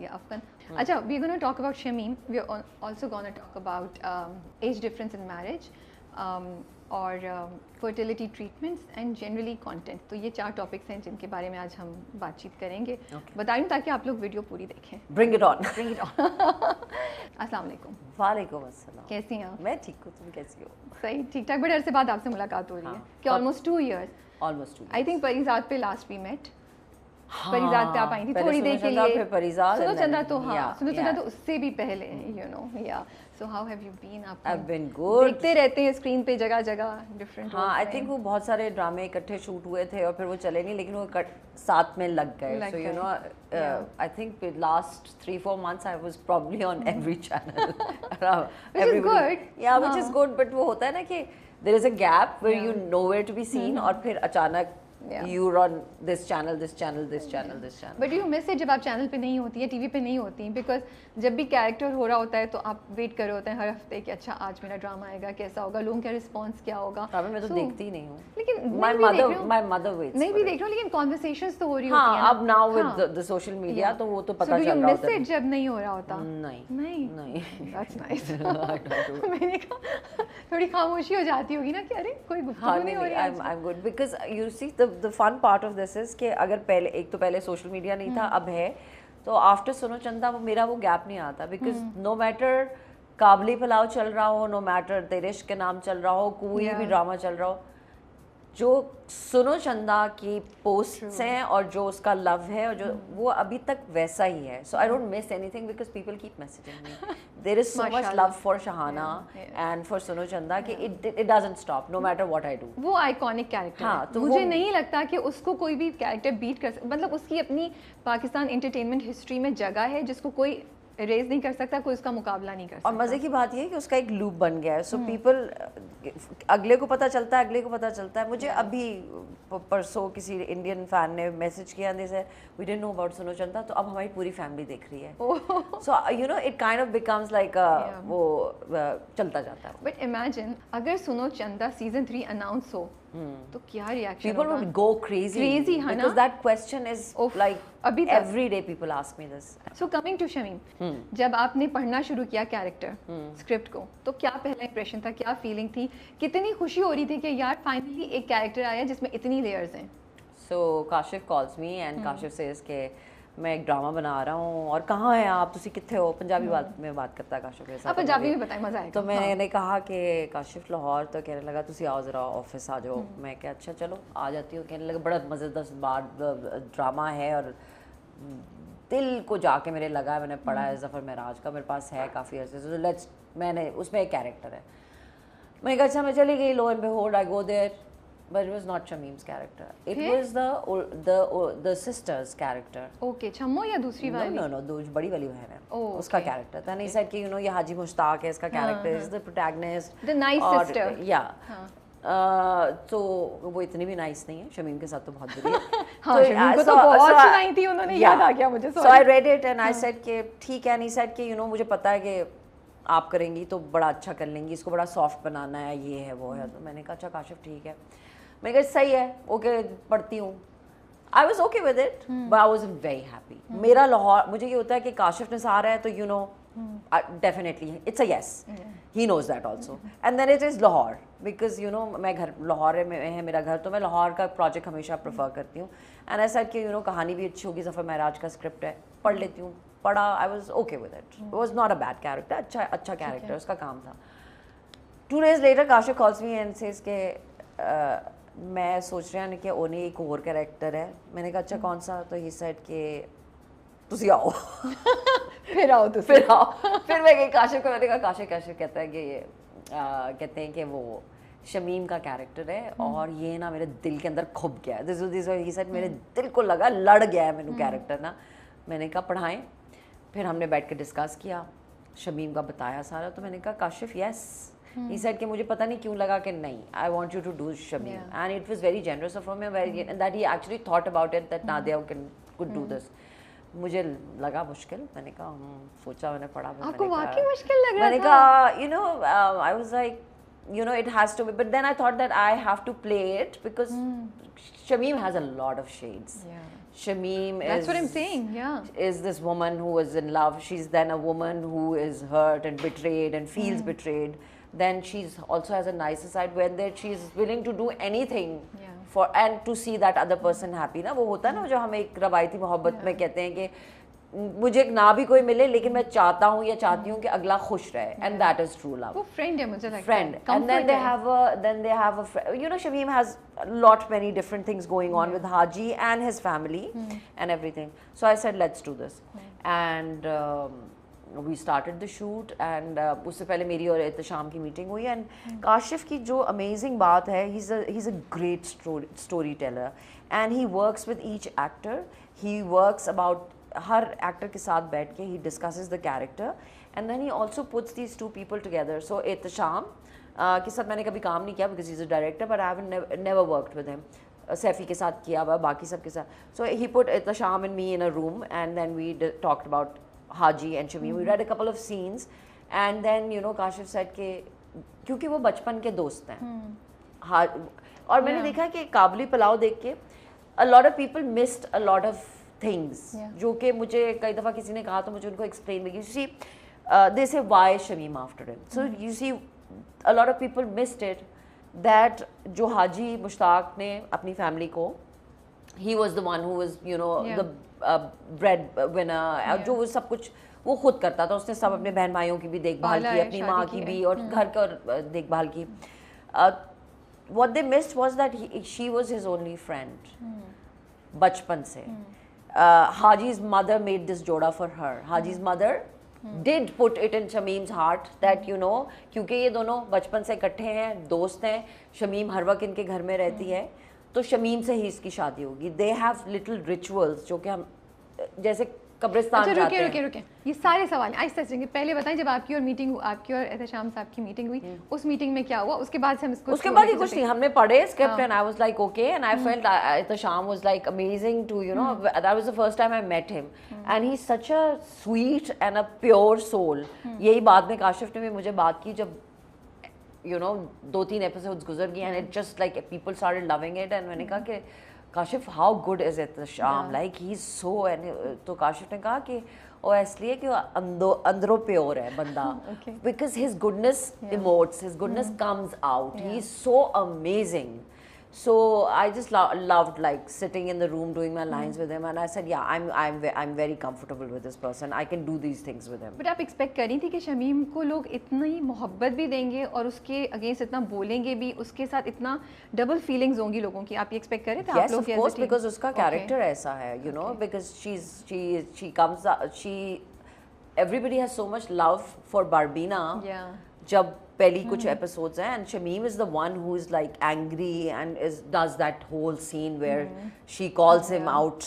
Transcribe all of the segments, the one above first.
दिया अफगन। अच्छा, we gonna talk about Shamim, we also gonna talk about age difference in marriage और fertility treatments and generally content. तो ये 4 टॉपिक्स हैं जिनके बारे में आज हम बातचीत करेंगे। बता दूं ताकि आप लोग वीडियो पूरी देखें। Bring it on. Bring it on. अस्सलाम वालेकुम। वालेकुम अस्सलाम। कैसी हैं आप? मैं ठीक हूँ, तुम कैसी हो? सही, ठीक ठाक। बड़े अरसे बाद आपसे मुलाकात हो रही है कि almost 2 years. Almost 2 I think Parijat पे लास्ट वी मेट। परिजात पे आप आई थी थोड़ी देर के लिए। फिर परिजात, सुनो चंदा तो हाँ, yeah, सुनो चंदा yeah. तो उससे भी पहले, यू नो, या so how have you been? आप I've been good. देखते रहते हैं स्क्रीन पे जगह जगह डिफरेंट। हाँ, आई थिंक वो बहुत सारे ड्रामे इकट्ठे शूट हुए थे और फिर वो चले नहीं, लेकिन वो साथ में लग गए। So you know, I think last 3-4 months I was probably on every channel. Which is good. Yeah, which is good, but वो होता है ना कि there is a gap where you nowhere to be seen और फिर अचानक you're on this channel, this channel, this channel, this channel. But you miss it जब आप चैनल पे नहीं होती है, टीवी पे नहीं होती, बिकॉज जब भी कैरेक्टर हो रहा होता है तो आप वेट कर रहे होते हैं हर हफ्ते कि अच्छा आज मेरा ड्रामा आएगा, कैसा होगा, लोगों का रिस्पॉन्स क्या होगा। मैं तो देखती ही नहीं हूँ, लेकिन my mother waits। नहीं भी देख रही हूँ, लेकिन कॉन्वर्सेशंस तो हो रही होती होती हैं। अब now with the social media तो वो तो पता चल रहा होता है। जब नहीं हो रहा होता? नहीं। That's nice। मैंने कहा थोड़ी खामोशी हो जाती होगी ना कि अरे कोई गुफ्तगू नहीं हो रही है। I'm good because you see the fun part of this is कि अगर पहले एक तो पहले सोशल मीडिया नहीं था, अब है, तो आफ्टर सुनो चंदा मेरा वो गैप नहीं आता। बिकॉज नो मैटर काबली पुलाव चल रहा हो, नो मैटर तेरे इश्क के नाम चल रहा हो, कोई भी ड्रामा चल रहा हो, जो सुनो चंदा की पोस्ट्स हैं और जो उसका लव है और जो वो अभी तक वैसा ही है। So I don't miss anything because people keep messaging me. There is so much love for Shahana and for Suno Chanda कि it doesn't stop no matter what I do. वो आइकॉनिक कैरेक्टर है। तो मुझे नहीं लगता कि उसको कोई भी कैरेक्टर बीट कर सकता, मतलब उसकी अपनी पाकिस्तान एंटरटेनमेंट हिस्ट्री में जगह है जिसको कोई रेज नहीं कर सकता, कोई उसका मुकाबला नहीं कर सकता। और मजे की बात ये है कि उसका एक लूप बन गया है। सो पीपल अगले को पता चलता है, अगले को पता चलता है। मुझे अभी परसों किसी इंडियन फैन ने मैसेज किया, they said we didn't know about Suno Chanda, तो अब हमारी पूरी फैमिली देख रही है। So you know it kind of becomes like वो चलता जाता है। बट इमेजिन अगर सुनो चंदा सीजन 3 अनाउंस हो तो क्या reaction People would go crazy है ना? because that question is like अभी every day people ask me this. So coming to Shamim, जब आपने पढ़ना शुरू किया कैरेक्टर स्क्रिप्ट को, तो क्या पहला इंप्रेशन था, क्या फीलिंग थी, कितनी खुशी हो रही थी कि यार फाइनली एक कैरेक्टर आया जिसमें इतनी लेयर्स हैं? So Kashif calls me and Kashif says के मैं एक ड्रामा बना रहा हूँ और कहाँ हैं आप, तुसी किथे हो? पंजाबी में बात करता है काशिफ के साथ। आप पंजाबी में बताएं, मजा आएगा। तो मैंने कहा कि काशिफ लाहौर, तो कहने लगा तुसी आओ ज़रा ऑफिस आ जाओ। मैं क्या अच्छा चलो आ जाती हूँ। कहने लगा बड़ा मज़ेदार ड्रामा है और दिल को जाके मेरे लगा, मैंने पढ़ा है ज़फ़र महराज का, मेरे पास है काफ़ी अर्से से, लेट्स, मैंने उसमें एक कैरेक्टर है। मैंने कहा अच्छा, मैं चली गई, lo and behold I go there, but it was not Shameem's character. It was the sister's character. Okay, छम्मो या दूसरी वाली? No, दो बड़ी वाली बहन है। उसका कैरेक्टर था। नहीं said कि you know ये हाजी मुश्ताक है, इसका character is the protagonist. The nice sister. Yeah. तो वो इतनी भी नाइस नहीं है, शमीम के साथ तो बहुत बुरी है। हाँ, शमीम को तो बहुत सुनाई थी उन्होंने, याद आ गया मुझे। So I read it and I said कि ठीक है, नहीं said कि you know मुझे पता है कि आप करेंगी तो बड़ा अच्छा कर लेंगी, इसको बड़ा सॉफ्ट बनाना है, ये है वो है। तो मैंने कहा अच्छा काशिफ ठीक है, मैंने कहा सही है, ओके पढ़ती हूँ। I was okay with it but I was very happy. मेरा लाहौर, मुझे ये होता है कि काशिफ निसार है तो you know definitely it's a yes, he knows that also. And then it is Lahore because you know मैं घर लाहौर में है मेरा घर, तो मैं लाहौर का प्रोजेक्ट हमेशा प्रेफर करती हूँ। एंड ऐसा कि यू नो कहानी भी अच्छी होगी, ज़फ़र महराज का स्क्रिप्ट है, पढ़ लेती हूँ, पढ़ा, I was okay with it, it was not a bad character, अच्छा कैरेक्टर, उसका काम था। 2 days later Kashif calls me and says के मैं सोच रहा हूँ कि ओने एक और कैरेक्टर है। मैंने कहा अच्छा कौन सा? तो ही सेड के तुसी आओ। फिर आओ तो फिर मैं गई काशिफ को, मैंने कहा काशिफ कहता है कि ये कहते हैं कि वो शमीम का कैरेक्टर है और ये ना मेरे दिल के अंदर खुब गया है। दिस ही सेड मेरे दिल को लगा लड़ गया है मैंने कैरेक्टर ना। मैंने कहा पढ़ाएं, फिर हमने बैठ के डिस्कस किया, शमीम का बताया सारा। तो मैंने कहा काशिफ यस, he said कि मुझे पता नहीं क्यों लगा कि नहीं, I want you to do Shameem, and it was very generous of him that he actually thought about it that Nadia could do this. मुझे लगा मुश्किल, मैंने कहा सोचा, मैंने पढ़ा, आपको वाकई मुश्किल लग रहा था? मैंने कहा you know I was like you know, it has to be. But then I thought that I have to play it because Shameem has a lot of shades. Yeah. Shameem That's what I'm saying, yeah. is this woman who is in love. She's then a woman who is hurt and betrayed and feels betrayed. Then she's also has a nicer side when that she's willing to do anything for and to see that other person happy. ना वो होता है ना जो हम एक रवायती मोहब्बत में कहते हैं कि मुझे ना भी कोई मिले लेकिन मैं चाहता हूँ या चाहती हूँ कि अगला खुश रहे, and that is true love. वो friend है मुझे लगता है. Friend, and then they have a you know, Shameem has a lot many different things going on with Haji and his family and everything. So I said let's do this, and we started the shoot, and उससे पहले मेरी और एहतशाम की meeting हुई, and Kashif की जो amazing बात है, he's a great storyteller, and he works with each actor. He works about her actor के साथ बैठ के he discusses the character, and then he also puts these two people together. So Ehtesham के साथ मैंने कभी काम नहीं किया because he's a director, but I have never worked with him. Saifi के साथ किया हुआ, बाकी सब के साथ. So he put Ehtesham and me in a room, and then we talked about Haji and Shameem. We read a couple of scenes, and then you know Kashif said कि क्योंकि वो बचपन के दोस्त हैं, और मैंने देखा कि काबुली पुलाव देख के a lot of people missed a lot of things, जो कि मुझे कई दफ़ा किसी ने कहा तो मुझे उनको explain में, you see they say why Shameem after him. So you see a lot of people missed it that जो हाजी मुश्ताक ने अपनी family को, he was the one who was you know the bread winner, जो वो सब कुछ वो खुद करता था, उसने सब अपने बहन भाइयों की भी देखभाल की, अपनी माँ की भी और घर का देखभाल की. What they missed was that she was his only friend बचपन से. Haji's mother made this joda for her. Haji's mother did put it in Shameem's heart that you know क्योंकि ये दोनों बचपन से इकट्ठे हैं, दोस्त हैं, शमीम हर वक्त इनके घर में रहती है, तो शमीम से ही इसकी शादी होगी. They have little rituals जो कि हम जैसे कब्रिस्तान जाते हैं. रुके ये सारे सवाल आहिस्ते आहिस्ते. पहले बताएं जब आपकी और मीटिंग, आपकी और एहतशाम साहब की मीटिंग हुई, उस मीटिंग में क्या हुआ, उसके बाद से हम इसको, उसके बाद ही कुछ नहीं, हमने पढ़े script and I was like okay, and I felt Ehtesham was like amazing to you know that was the first time I met him, and he's such a sweet and a pure soul. यही बाद में काशिफ ने भी मुझे बात की जब you know 2-3 episodes गुजर गई, and it just like people started loving it, and मैंने कहा कि Kashif how good is Ehtesham, like he's so, and तो काशिफ ने कहा कि और इसलिए कि अंदरों प्योर है बंदा, because his goodness emotes, his goodness comes out, he's so amazing. So I just loved like sitting in the room doing my lines with him, and I said yeah, I'm very comfortable with this person, I can do these things with him. But आप expect कर रही थी कि शमीम को लोग इतनी मोहब्बत भी देंगे और उसके अगेंस्ट इतना बोलेंगे भी, उसके साथ इतना डबल फीलिंग्स होंगी लोगों की, आप ये एक्सपेक्ट कर रहे थे? Yes, of course, because उसका character ऐसा है, you know, because she comes everybody has so much love for Barbina. जब पहली कुछ episodes हैं, and Shameem is the one who is like angry and does that whole scene where she calls him out,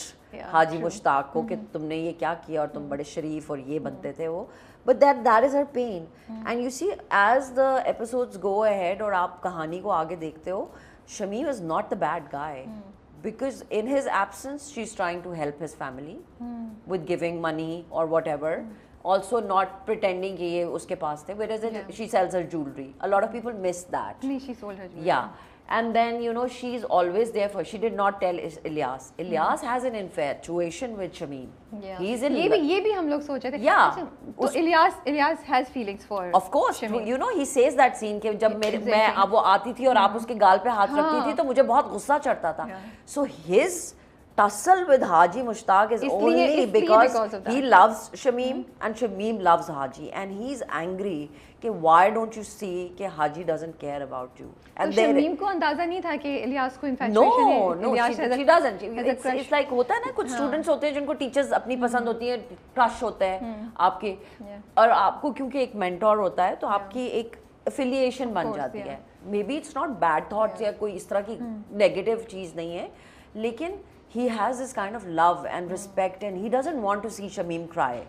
हाजी मुश्ताक को, कि तुमने ये क्या किया और तुम बड़े शरीफ और ये बनते थे वो. But that is her pain, and you see as the episodes go ahead और आप कहानी को आगे देखते हो, Shameem is not the bad guy. Because in his absence she's trying to help his family with giving money or whatever. Also not pretending कि ये उसके पास थे, whereas she sells her jewelry. A lot of people miss that. नहीं, she sold her jewelry. Yeah, and then you know she's always there for. She did not tell Ilyas. Ilyas has an infatuation with Shameem. Yeah. He's in. ये भी हम लोग सोच रहे थे. Yeah. तो Ilyas has feelings for. Of course. Shameem. You know he says that scene कि जब मैं अब वो आती थी और आप उसके गाल पे हाथ रखती थी तो मुझे बहुत गुस्सा चढ़ता था. So his tussle with Haji Mushtaq is only because he loves Shameem and Shameem loves Haji, and he's angry कि why don't you see कि Haji doesn't care about you. And तो Shameem को अंदाजा नहीं था कि इलियास को infatuation है. No, she doesn't. It's like होता है ना, कुछ students होते हैं जिनको teachers अपनी पसंद होती है, crush होता है आपके, और आपको क्योंकि एक mentor होता है तो आपकी एक affiliation बन जाती है. Maybe it's not bad thoughts या कोई इस तरह की negative चीज़ नहीं है, लेकिन he has this kind of love and respect, and he doesn't want to see Shameem cry.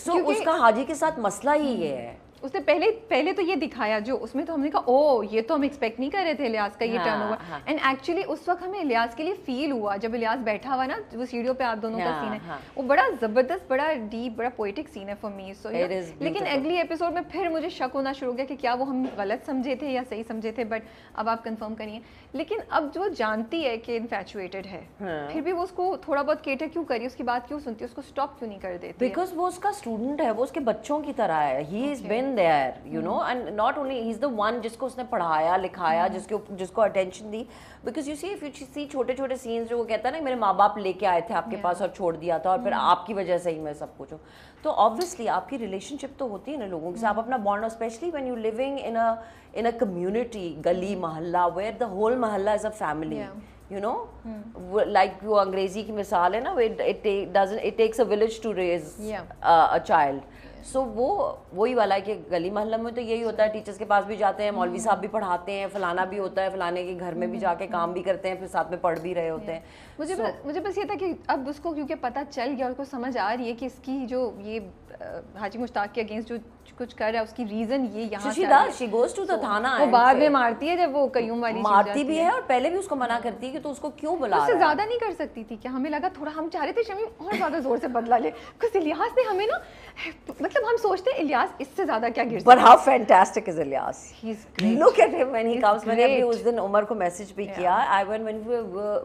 So उसका हाजी के साथ मसला ही ये है. उसने पहले तो ये दिखाया जो उसमें, तो हमने कहा ओ ये तो हम एक्सपेक्ट नहीं कर रहे थे इलियास का ये टर्नओवर, एंड एक्चुअली उस वक्त हमें इलियास के लिए फील हुआ जब इलियास बैठा हुआ ना, वो सीढ़ियों पे आप दोनों का सीन है, वो बड़ा जबरदस्त, बड़ा डीप, बड़ा पोएटिक सीन है फॉर मी। सो लेकिन अगली एपिसोड में फिर मुझे शक होना शुरू हो गया कि क्या वो हम गलत समझे थे या सही समझे थे, बट अब आप कंफर्म करिए। लेकिन अब जो जानती है कि इन्फैचुएटेड है, फिर भी वो उसको थोड़ा बहुत केटर क्यों करी, उसकी बात क्यों सुनती है, उसको स्टॉप क्यों नहीं कर देती? बिकॉज वो उसका स्टूडेंट है, वो उसके बच्चों की तरह है, he is been there, you know, and not only he is the one जिसको उसने पढ़ाया लिखाया, जिसको अटेंशन दी। Because you see if you see छोटे छोटे सीन्स जो वो कहता है ना, मेरे माँ बाप लेके आए थे आपके पास और छोड़ दिया था और फिर आपकी वजह से ही मैं सब कुछ हूँ, तो ऑब्वियसली आपकी रिलेशनशिप तो होती है ना लोगों के साथ, आप अपना bond, specially when you living in a community, गली मोहल्ला, वेयर द होल मोहल्ला is a family, you know, like वो अंग्रेजी की मिसाल है ना, it takes a village to raise a child. So वो वही वाला है कि गली मोहल्ला में तो यही होता है, टीचर्स के पास भी जाते हैं, मौलवी साहब भी पढ़ाते हैं, फलाना भी होता है, फलाने के घर में भी जाके काम भी करते हैं, फिर साथ में पढ़ भी रहे होते हैं। मुझे बस ये था कि अब उसको क्योंकि पता चल गया, उसको समझ आ रही है कि इसकी जो ये हाजी मुश्ताक के अगेंस्ट जो कुछ कर रहा है उसकी रीजन ये यहाँ से she goes to the थाना, वो बाद में मारती है जब वो कयूम वाली मारती भी है और पहले भी उसको मना करती है कि तू उसको क्यों बुला रहा है। उससे ज्यादा नहीं कर सकती थी क्या? हमें लगा थोड़ा, हम चाह रहे थे शमीम और ज्यादा जोर से बदला ले, कुछ इलियास ने हमें ना, मतलब हम सोचते हैं इलियास इससे ज्यादा क्या गिर सकता है। But how fantastic is Ilyas? He's great. Look at him when he comes. मैंने अभी उस दिन उमर को मैसेज भी किया, when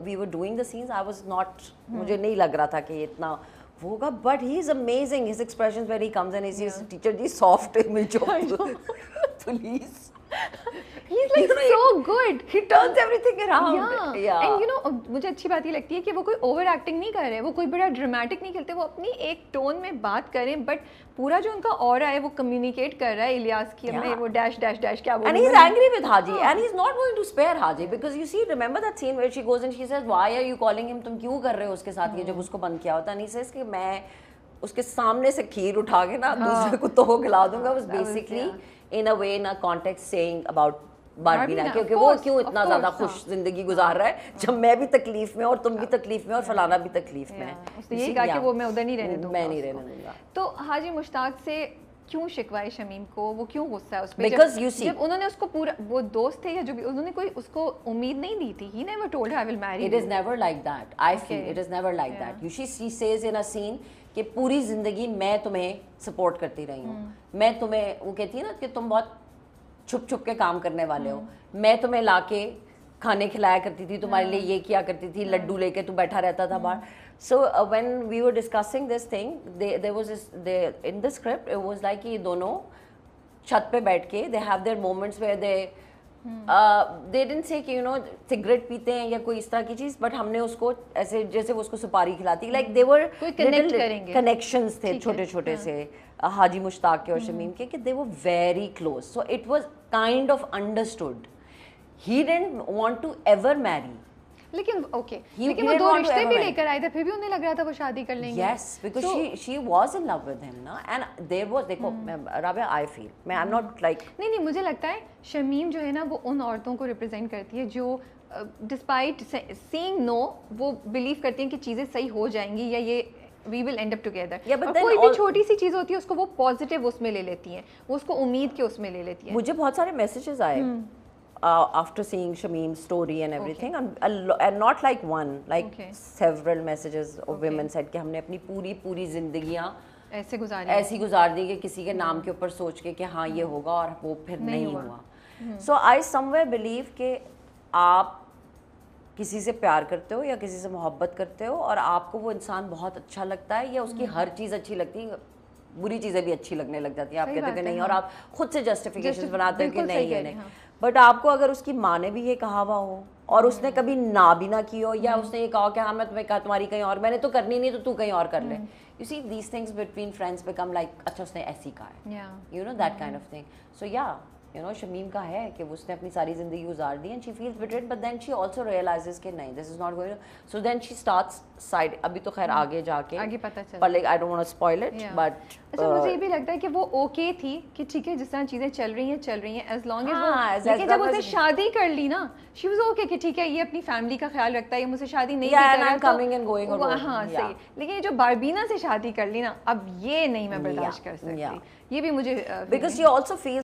we were doing the scenes, I was not, मुझे नहीं लग रहा था कि इतना वो होगा, but he is amazing. His expressions when he comes and he sees teacher ji soft image of police. He's like so good. He turns everything around. Yeah. And you know, मुझे अच्छी बात ये लगती है कि वो कोई ओवर एक्टिंग नहीं कर रहे हैं, वो कोई बड़ा ड्रामेटिक नहीं खेलते, वो अपनी एक टोन में बात करें, बट पूरा जो उनका ऑरा है वो कम्युनिकेट कर रहा है इलियास की, हमें वो डैश डैश डैश क्या बोलूं, and he's angry with Haji and he's not going to spare Haji because you see, remember that scene where she goes and she says why are you calling him, तुम क्यों कर रहे हो उसके साथ ये, जब उसको बंद किया होता, and he says कि मैं उसके सामने से खीर उठा के ना दूसरे कुत्तों को खिला दूंगा, was basically in a way in a context saying about बारबीना, क्योंकि वो क्यों इतना ज्यादा खुश जिंदगी गुजार रहा है जब मैं भी तकलीफ में और तुम भी तकलीफ में और फलाना भी तकलीफ में है। उसने यही कहा कि वो मैं उधर नहीं रहने दूंगा, मैं नहीं रहने दूंगा। तो हाजी मुश्ताक से क्यों शिकवाए शमीम को, वो क्यों गुस्सा है उस पे? Because you see, जब उन्होंने उसको पूरा, वो दोस्त थे या जो भी, उन्होंने कोई उसको उम्मीद नहीं दी थी, he never told her I will marry you. It is never like that. I feel it is never like that. You see, she says in a scene कि पूरी जिंदगी मैं तुम्हें सपोर्ट करती रही हूँ, मैं तुम्हें, वो कहती है ना कि तुम बहुत छुप छुप के काम करने वाले हो, मैं तुम्हें लाके खाने खिलाया करती थी, तुम्हारे लिए ये किया करती थी, लड्डू लेके तू बैठा रहता था बाहर। So when we were discussing this thing, there was in the script it was like कि दोनों छत पे बैठ के they have their moments where they didn't say कि you know सिगरेट पीते हैं या कोई इस तरह की चीज, बट हमने उसको ऐसे जैसे वो उसको सुपारी खिलाती, like they were connections थे छोटे छोटे से हाजी मुश्ताक के और शमीम के, कि they were very close, so it was kind of understood. He didn't want to ever marry. लेकिन लेकिन वो दो रिश्ते भी लेकर आए थे, फिर भी उन्हें लग रहा था वो शादी कर लेंगे। Yes, because she was in love with him ना, and there was, देखो Rabia, I feel, I'm not like, नहीं मुझे लगता है शमीम जो है ना, वो उन औरतों को रिप्रेजेंट करती है जो डिस्पाइट सेइंग नो, वो बिलीव करती हैं कि चीज़ें सही हो जाएंगी या ये we will end up together. कोई भी छोटी सी चीज़ होती है उसको वो पॉजिटिव उसमें ले लेती हैं, वो उसको उम्मीद के उसमें ले लेती हैं। मुझे बहुत सारे मैसेजेस आए after seeing Shameem's story and everything, and not like one, like several messages of women said कि हमने अपनी पूरी जिंदगियाँ ऐसी गुजार दी कि किसी के नाम के ऊपर सोच के कि हाँ ये होगा और वो फिर नहीं हुआ। So I somewhere believe कि आप किसी से प्यार करते हो या किसी से मोहब्बत करते हो और आपको वो इंसान बहुत अच्छा लगता है या उसकी हर चीज़ अच्छी लगती है, बुरी चीज़ें भी अच्छी लगने लग जाती है, आप कहते हो कि नहीं, और आप खुद से जस्टिफिकेशन बनाते हो कि नहीं है नहीं, बट आपको अगर उसकी माँ ने भी ये कहा हुआ हो और उसने कभी ना भी ना की हो, या उसने ये कहा कि हाँ मैं तुम्हें कहा तुम्हारी कहीं और, मैंने तो करनी नहीं तो तू कहीं और कर ले, you see these things between friends become like अच्छा उसने ऐसी कहा है, you know that kind of thing. So yeah you no Shamim का है कि उसने अपनी सारी ज़िंदगी गुजार दी and she feels betrayed, but then she also realizes कि नहीं this is not going, so then she starts side, अभी तो खैर आगे जाके आगे पता चला, पर like I don't want to spoil it, but अच्छा मुझे ये भी लगता है कि वो ओके थी कि ठीक है जिस तरह चीज़ें चल रही हैं एज लॉन्ग एज वो, लेकिन जब उसने शादी कर ली ना शी वाज ओके कि ठीक है ये अपनी फैमिली का ख्याल रखता है, ये मुझसे शादी नहीं कर रहा तो हाँ सही, लेकिन ये जो बारबीना से शादी कर ली ना, अब ये नहीं मैं बर्दाश्त कर सकती, ये भी मुझे बिकॉज शी ऑल्सो फील